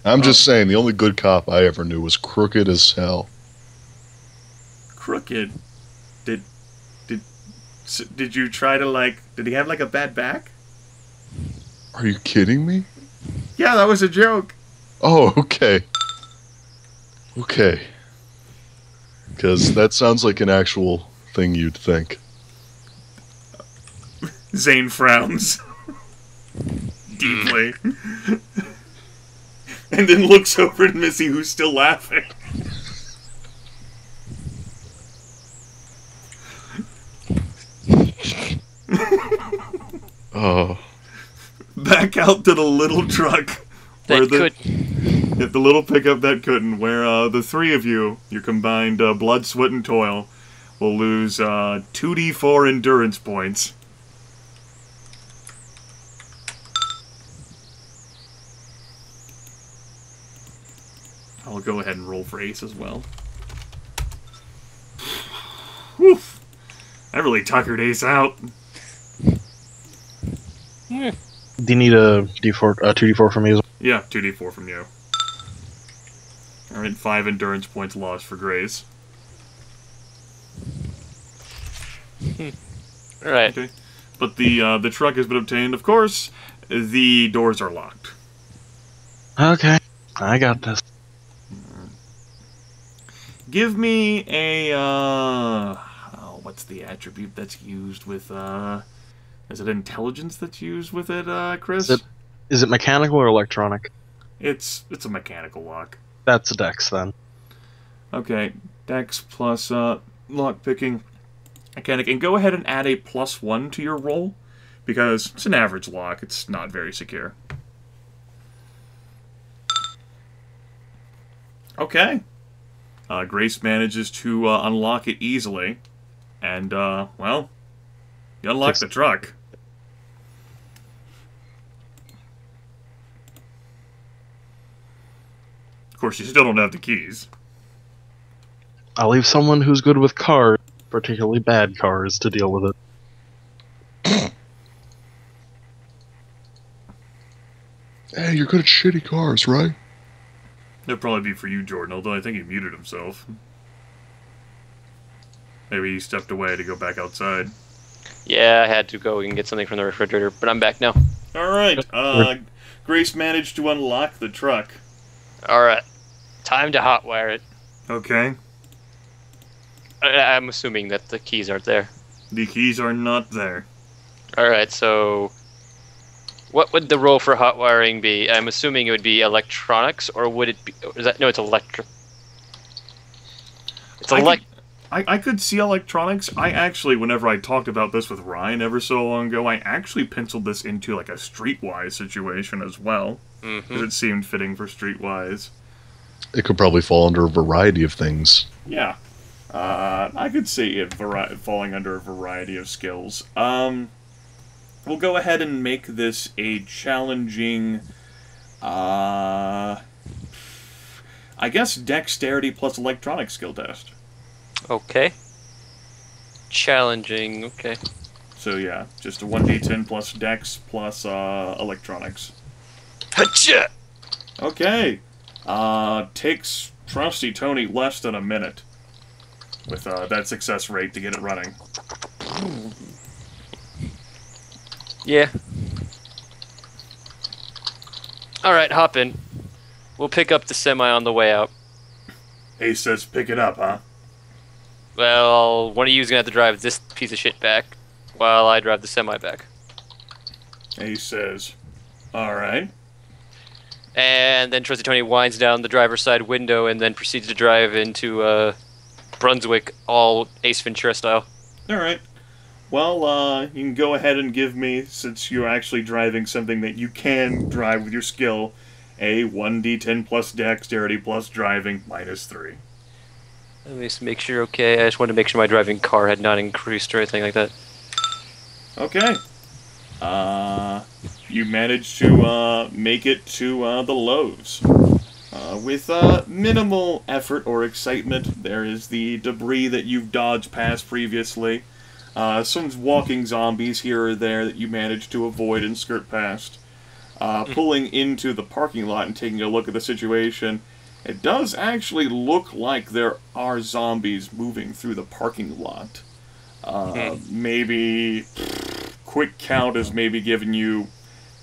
I'm just saying, the only good cop I ever knew was crooked as hell. Crooked. Did did you try to, like, did he have, like, a bad back? Are you kidding me? Yeah, that was a joke. Oh, okay. Okay. Because that sounds like an actual thing you'd think. Zane frowns. Deeply. And then looks over at Missy, who's still laughing. Oh. Back out to the little truck. That could. The little pickup that couldn't, where the three of you, your combined blood, sweat, and toil, will lose 2d4 endurance points. I'll go ahead and roll for Ace as well. Woof! I really tuckered Ace out. Yeah. Do you need a D4, 2d4 from me as well? Yeah, 2d4 from you. Alright, 5 endurance points lost for Grace. Alright. Okay. But the truck has been obtained. Of course, the doors are locked. Okay, I got this. Give me a, oh, what's the attribute that's used with, is it intelligence that's used with it, Chris? Is it mechanical or electronic? It's a mechanical lock. That's a dex, then. Okay, dex plus, lock-picking mechanic. And go ahead and add a +1 to your roll, because it's an average lock. It's not very secure. Okay. Grace manages to unlock it easily. And, well, you unlock the truck. Of course, you still don't have the keys. I'll leave someone who's good with cars, particularly bad cars, to deal with it. Hey, you're good at shitty cars, right? That'd probably be for you, Jordan, although I think he muted himself. Maybe he stepped away to go back outside. Yeah, I had to go and get something from the refrigerator, but I'm back now. Alright, Grace managed to unlock the truck. Alright. Time to hotwire it. Okay. I'm assuming that the keys aren't there. The keys are not there. Alright, so... what would the roll for hotwiring be? I'm assuming it would be electronics, or would it be... is that... no, it's electric. It's I could see electronics. I actually, whenever I talked about this with Ryan ever so long ago, I actually penciled this into like a Streetwise situation as well. Because it seemed fitting for Streetwise. It could probably fall under a variety of things. Yeah. I could see it falling under a variety of skills. We'll go ahead and make this a challenging, I guess dexterity plus electronic skill test. okay. Challenging, okay. So yeah, just a 1d10 plus dex plus electronics. Hacha! Okay. Takes Trusty Tony less than a minute with that success rate to get it running. Yeah. Alright, hop in. We'll pick up the semi on the way out. Ace says pick it up, huh? Well, one of you is going to have to drive this piece of shit back, while I drive the semi back. Ace says, alright. And then Trusty Tony winds down the driver's side window and then proceeds to drive into Brunswick, all Ace Ventura style. Alright. Well, you can go ahead and give me, since you're actually driving something that you can drive with your skill, a 1d10 plus dexterity plus driving minus 3. Let me just make sure, okay, I just wanted to make sure my driving car had not increased or anything like that. Okay. You managed to make it to the Lowe's. With minimal effort or excitement, there is the debris that you've dodged past previously. Some walking zombies here or there that you managed to avoid and skirt past. Pulling into the parking lot and taking a look at the situation, it does actually look like there are zombies moving through the parking lot. Maybe, quick count is maybe giving you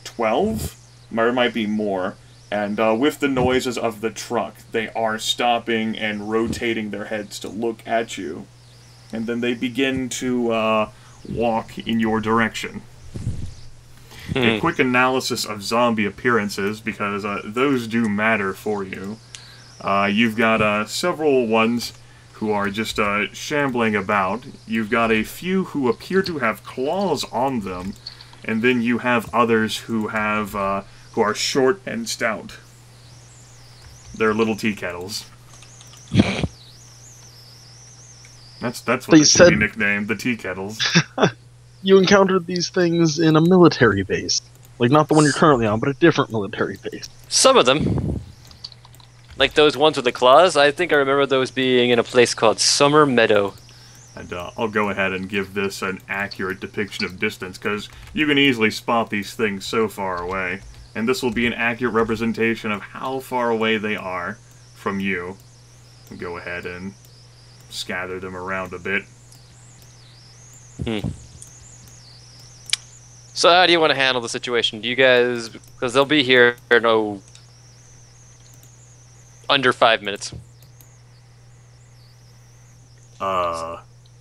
12? There might be more. And with the noises of the truck, they are stopping and rotating their heads to look at you. And then they begin to walk in your direction. A quick analysis of zombie appearances, because those do matter for you. You've got several ones who are just shambling about. You've got a few who appear to have claws on them, and then you have others who have who are short and stout. They're little tea kettles. That's what they should be nicknamed, the tea kettles. You encountered these things in a military base. Like, not the one you're currently on, but a different military base. Some of them. Like those ones with the claws, I think I remember those being in a place called Summer Meadow. And I'll go ahead and give this an accurate depiction of distance, because you can easily spot these things so far away. And this will be an accurate representation of how far away they are from you. I'll go ahead and scatter them around a bit. So how do you want to handle the situation? Do you guys... Because they'll be here in, under 5 minutes.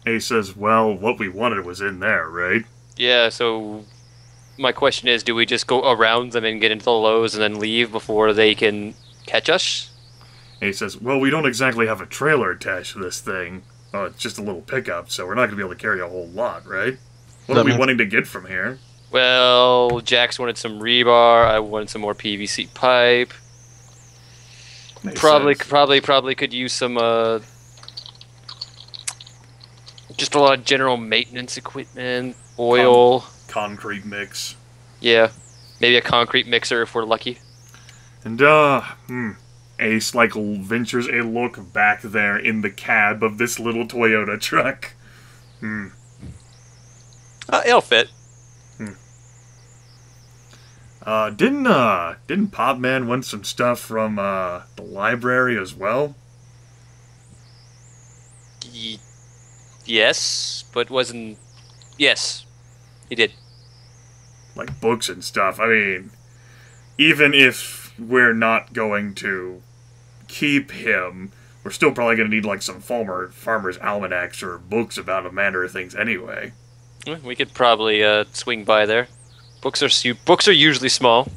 Ace says, well, what we wanted was in there, right? Yeah, so... My question is, do we just go around them and get into the lows and then leave before they can catch us? Ace says, well, we don't exactly have a trailer attached to this thing. It's just a little pickup, so we're not going to be able to carry a whole lot, right? What are we wanting to get from here? Well, Jax wanted some rebar, I wanted some more PVC pipe. Probably could use some, just a lot of general maintenance equipment, oil. Concrete mix. Yeah, maybe a concrete mixer if we're lucky. And, Ace, ventures a look back there in the cab of this little Toyota truck. It'll fit. Didn't Potman want some stuff from, the library as well? Yes, but wasn't... Yes, he did. Like books and stuff. I mean, even if we're not going to keep him, we're still probably going to need, like, some farmer's almanacs or books about a manner of things anyway. We could probably, swing by there. Books are usually small.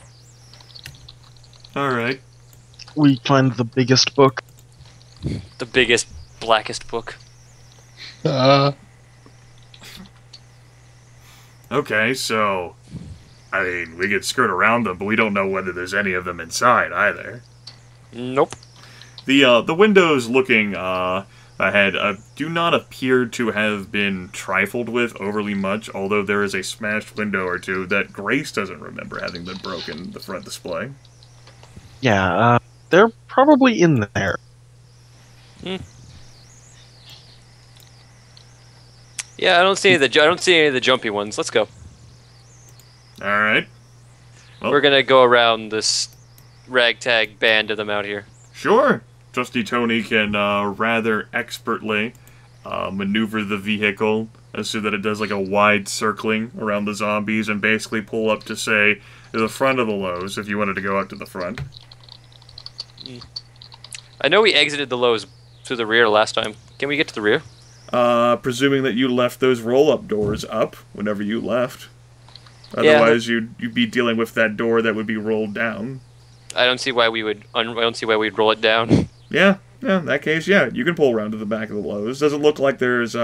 Alright. We find the biggest book. The biggest, blackest book. Okay, so... I mean, we could skirt around them, but we don't know whether there's any of them inside, either. Nope. The windows looking, ahead do not appear to have been trifled with overly much, although there is a smashed window or two that Grace doesn't remember having been broken in the front display. Yeah, they're probably in there. Yeah, I don't see any of the jumpy ones. Let's go. Alright. Well, we're gonna go around this ragtag band of them out here. Sure. Trusty Tony can rather expertly maneuver the vehicle so that it does like a wide circling around the zombies and basically pull up to, say, the front of the lows if you wanted to go up to the front. I know we exited the lows through the rear last time. Can we get to the rear? Presuming that you left those roll-up doors up whenever you left. Otherwise, you'd be dealing with that door that would be rolled down. I don't see why we would. I don't see why we'd roll it down. Yeah. In that case, yeah, you can pull around to the back of the lows. Doesn't look like there's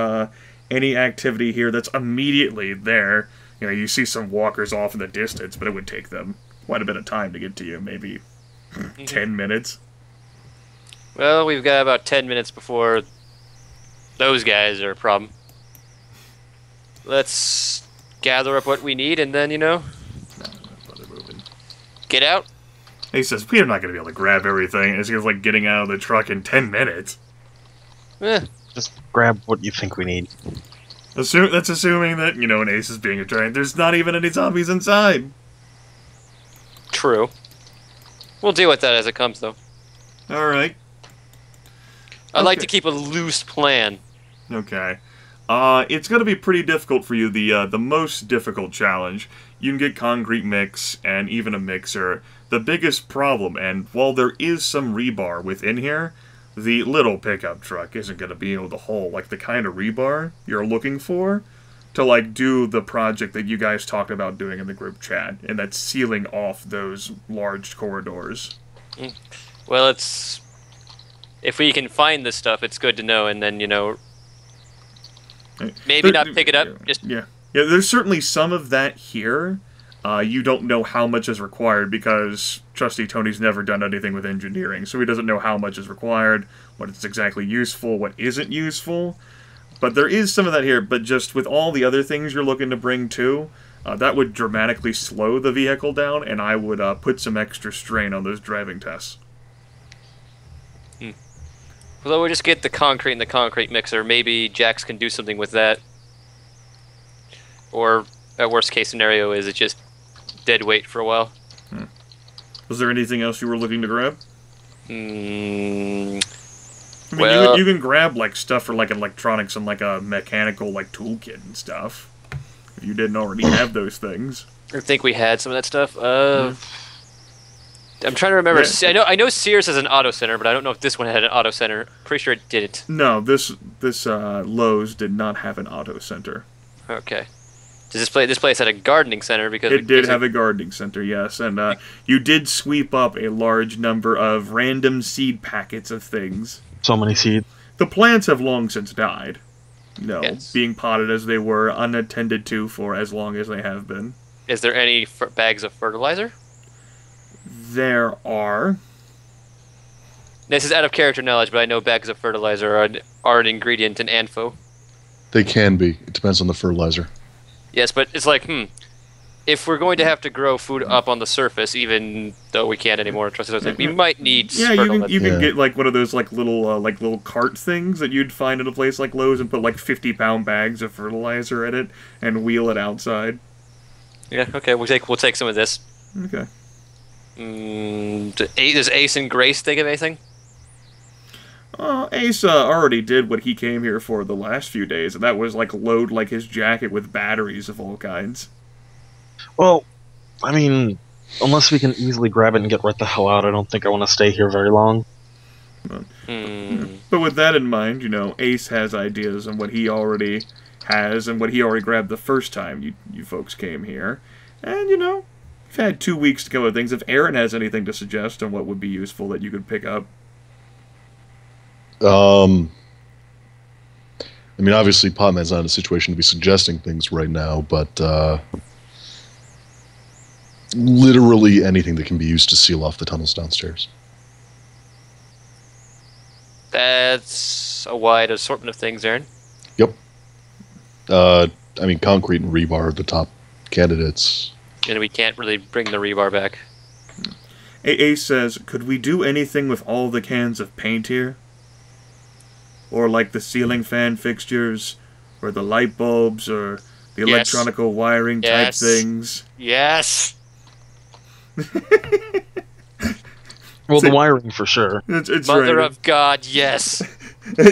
any activity here that's immediately there. You know, you see some walkers off in the distance, but it would take them quite a bit of time to get to you. Maybe 10 minutes. Well, we've got about 10 minutes before those guys are a problem. Let's gather up what we need and then, get out. He says, we're not going to be able to grab everything. It's like getting out of the truck in 10 minutes. Just grab what you think we need. That's assuming that, an Ace is being a giant. There's not even any zombies inside. True. We'll deal with that as it comes, though. All right. I'd like to keep a loose plan. Okay. It's going to be pretty difficult for you. The most difficult challenge. You can get concrete mix and even a mixer. The biggest problem, and while there is some rebar within here, the little pickup truck isn't going to be able to haul like the kind of rebar you're looking for to like do the project that you guys talked about doing in the group chat, and that's sealing off those large corridors. Well, it's... If we can find this stuff, it's good to know, and then, you know... Maybe not pick it up, just... Yeah, there's certainly some of that here. You don't know how much is required because Trusty Tony's never done anything with engineering, so he doesn't know how much is required, what is exactly useful, what isn't useful. But there is some of that here, but just with all the other things you're looking to bring too, that would dramatically slow the vehicle down, and I would put some extra strain on those driving tests. Well, we'll just get the concrete and the concrete mixer. Maybe Jax can do something with that. Or, at worst case scenario, is it just dead weight for a while? Was there anything else you were looking to grab? I mean, well, you can grab like stuff for like electronics and like a mechanical like toolkit and stuff. If you didn't already have those things. I think we had some of that stuff. I'm trying to remember. Yeah. I know Sears has an auto center, but I don't know if this one had an auto center. Pretty sure it didn't. No, this Lowe's did not have an auto center. Okay. Does this place had a gardening center because it did have a gardening center, yes, and you did sweep up a large number of random seed packets of things. So many seeds. The plants have long since died. No, yes. Being potted as they were, unattended to for as long as they have been. Is there any bags of fertilizer? There are. This is out of character knowledge, but I know bags of fertilizer are an ingredient in ANFO. They can be. It depends on the fertilizer. Yes, but it's like, if we're going to have to grow food up on the surface, even though we can't anymore, we might need fertilizer. You can get like one of those like little cart things that you'd find in a place like Lowe's and put like 50-pound bags of fertilizer in it and wheel it outside. Yeah, okay, we'll take some of this. Okay. Does Ace and Grace think of anything? Ace already did what he came here for the last few days, and that was like load like his jacket with batteries of all kinds. Well, I mean, unless we can easily grab it and get right the hell out, I don't think I want to stay here very long. But with that in mind, you know, Ace has ideas on what he already has and what he already grabbed the first time you folks came here. And, you know, we've had 2 weeks to go with things. If Aaron has anything to suggest on what would be useful that you could pick up. I mean, obviously, Potman's not in a situation to be suggesting things right now, but literally anything that can be used to seal off the tunnels downstairs. That's a wide assortment of things, Aaron. Yep. I mean, concrete and rebar are the top candidates. And we can't really bring the rebar back. Ace says, could we do anything with all the cans of paint here? Or like the ceiling fan fixtures, or the light bulbs, or the electronical wiring type things? Yes! Well, the wiring for sure. It's Mother right. of God, yes!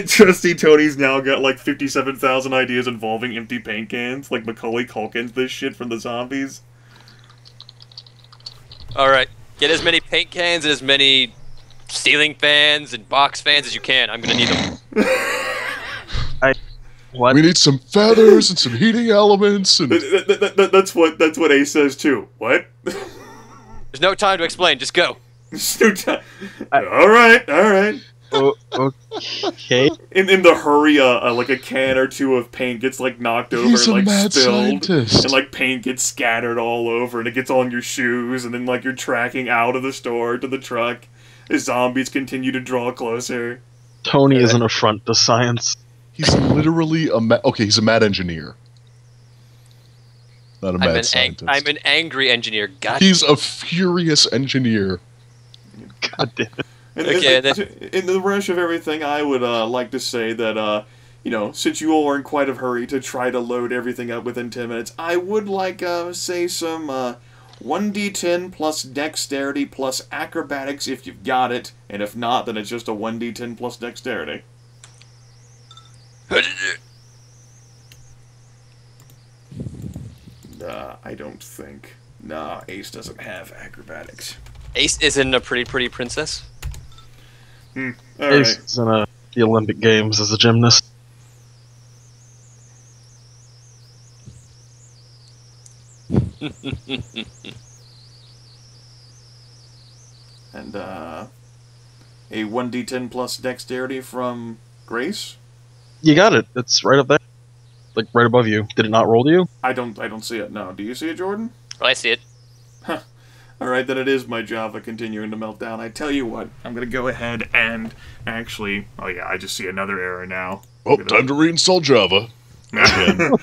Trusty Tony's now got like 57,000 ideas involving empty paint cans, like Macaulay Culkin's this shit from the zombies. Alright, get as many paint cans and as many ceiling fans and box fans as you can. I'm gonna need them. What? We need some feathers and some heating elements. And that's what Ace says too. What? There's no time to explain, just go. Alright. Okay. In the hurry, like a can or two of paint gets like knocked over He's and like a mad spilled, scientist. and like paint gets scattered all over, and it gets on your shoes, and then like you're tracking out of the store to the truck. The zombies continue to draw closer. Tony is an affront to science. he's literally he's a mad engineer. Not a mad scientist. I'm an angry engineer. God. He's a furious engineer. God damn it. In the rush of everything, I would like to say that, you know, since you all are in quite a hurry to try to load everything up within 10 minutes, I would like, say some 1d10 plus dexterity plus acrobatics if you've got it, and if not, then it's just a 1d10 plus dexterity. I don't think. Nah, Ace doesn't have acrobatics. Ace isn't a pretty princess. All Ace right. is in the Olympic Games as a gymnast. And a 1d10 plus dexterity from Grace. You got it. It's right up there. Like, right above you. Did it not roll to you? I don't see it. No, do you see it, Jordan? Oh, I see it. All right, then it is my Java continuing to melt down. I tell you what, I'm gonna go ahead and actually. Oh yeah, I just see another error now. Oh, time to reinstall Java. Again.